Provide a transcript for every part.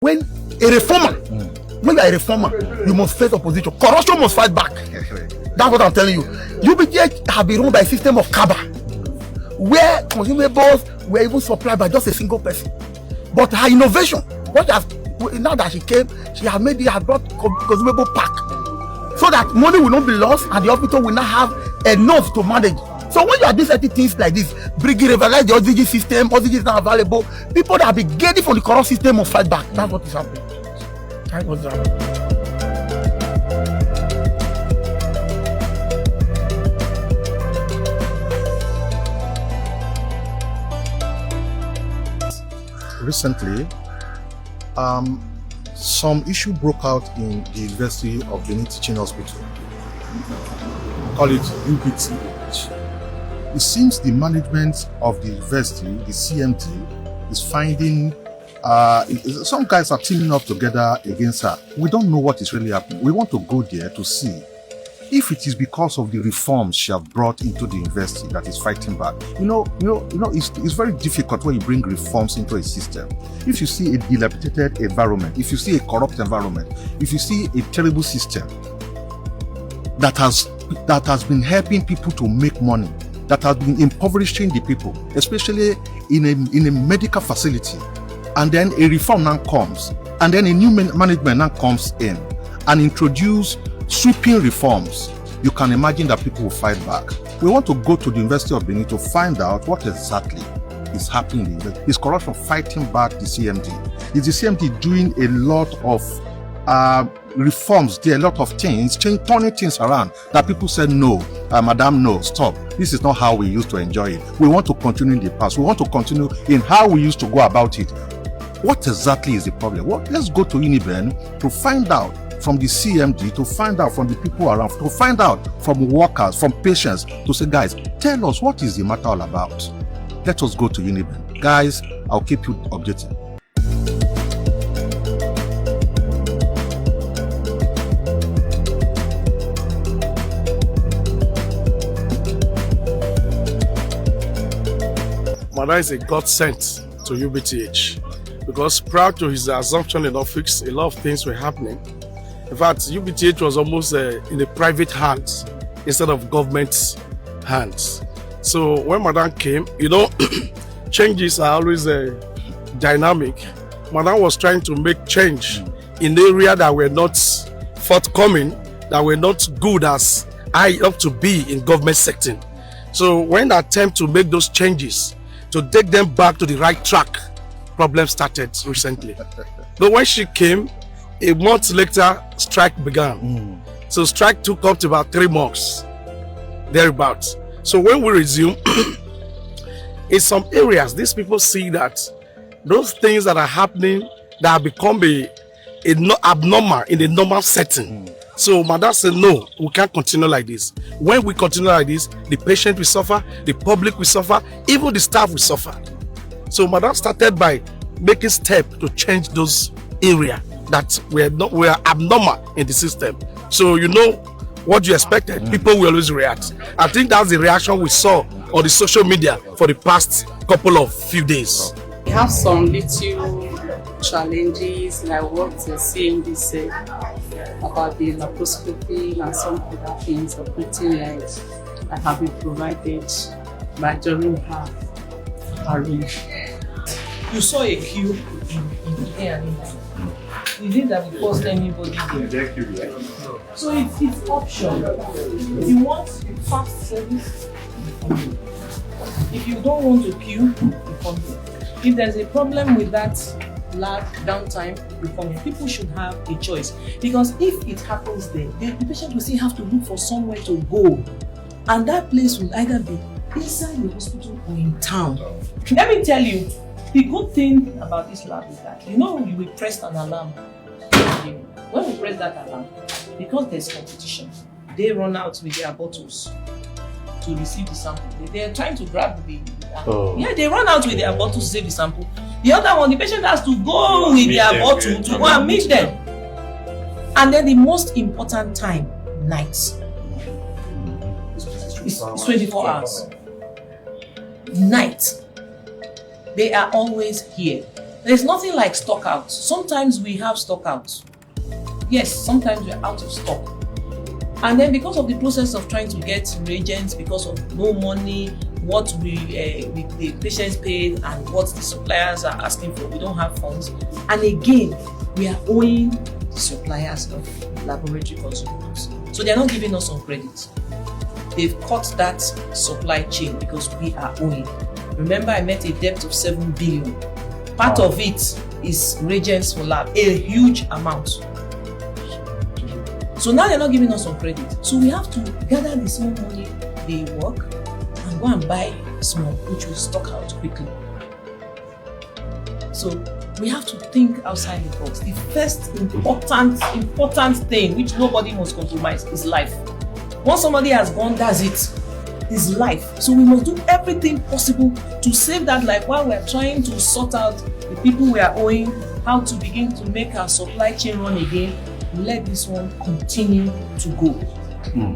When a reformer, when you are a reformer, you must face opposition. Corruption must fight back. That's what I'm telling you. UBGH have been run by a system of Kaba, where consumables were even supplied by just a single person. But her innovation, now that she came, she has brought consumable pack, so that money will not be lost and the hospital will not have enough to manage. So when you are doing certain things like this, bringing revitalize the oxygen system, oxygen is not available, people that have been getting from the corrupt system must fight back. That's what is happening. That's what is happening. Recently, some issue broke out in the University of Benin Teaching Hospital. Call it UBTH. It seems the management of the university, the CMD, is finding some guys are teaming up together against her. We don't know what is really happening. We want to go there to see if it is because of the reforms she has brought into the university that is fighting back. It's very difficult when you bring reforms into a system. If you see a dilapidated environment, if you see a corrupt environment, if you see a terrible system that has been helping people to make money, that has been impoverishing the people, especially in a medical facility, and then a reform now comes, and then a new management now comes in and introduce sweeping reforms, you can imagine that people will fight back. We want to go to the University of Benin to find out what exactly is happening. Is corruption fighting back the CMD? Is the CMD doing a lot of reforms there, a lot of things, turning things around that people said, no, madam, no, stop. This is not how we used to enjoy it. We want to continue in the past. We want to continue in how we used to go about it. What exactly is the problem? Well, let's go to Uniben to find out from the CMD, to find out from the people around, to find out from workers, from patients, to say, guys, tell us what is the matter all about. Let us go to Uniben. Guys, I'll keep you updated. Mada is a godsend to UBTH because prior to his assumption in office, a lot of things were happening. In fact, UBTH was almost in the private hands instead of government hands. So when Madam came, changes are always dynamic. Madam was trying to make change in areas that were not forthcoming, that were not good as I up to be in government setting. So when the attempt to make those changes, to take them back to the right track, problem started recently. But when she came, a month later, strike began. So strike took up to about 3 months, thereabouts. So when we resume, in some areas, these people see that those things that are happening that have become abnormal in a normal setting. So Madam said, no, we can't continue like this. When we continue like this, the patient will suffer, the public will suffer, even the staff will suffer. So Madam started by making steps to change those areas that were abnormal in the system. So what you expected, people will always react. I think that's the reaction we saw on the social media for the past few days. We have some little challenges like what the CMD said about the laparoscopy and some other things operating lights that have been provided by during her reign. You saw a queue in the air and is it that we forced anybody there? So it's option. If you want fast service, if you don't want to queue, you come here. If there's a problem with that lab downtime, you come here. People should have a choice, because if it happens there, the patient will still have to look for somewhere to go, and that place will either be inside the hospital or in town. Let me tell you, the good thing about this lab is that we will press an alarm. When we press that alarm, because there's competition, they run out with their bottles to receive the sample. They're trying to grab the they run out with their bottle to save the sample. The other one, the patient has to go with their bottle to go and meet them. And then the most important time, nights. It's 24 hours. Night. They are always here. There's nothing like stock out. Sometimes we have stock out. Yes, sometimes we're out of stock. And then because of the process of trying to get reagents, because of no money, what the patients paid and what the suppliers are asking for, we don't have funds. And again, we are owing the suppliers of laboratory consumables. So they're not giving us some credit. They've cut that supply chain because we are owing. Remember, I met a debt of 7 billion. Part of it is reagents for lab, a huge amount. So now they're not giving us some credit. So we have to gather the small money they work and go and buy small, which will stock out quickly. So we have to think outside the box. The first important thing which nobody must compromise is life. Once somebody has gone, that's it. Is life. So we must do everything possible to save that life while we're trying to sort out the people we are owing, how to begin to make our supply chain run again. Let this one continue to go.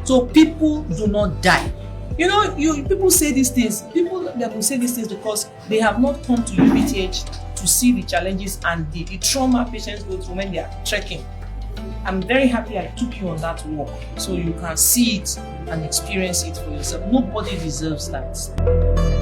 So people do not die. You know, people say these things. People that will say these things because they have not come to UBTH to see the challenges and the trauma patients go through when they are trekking. I'm very happy I took you on that walk so you can see it and experience it for yourself. Nobody deserves that.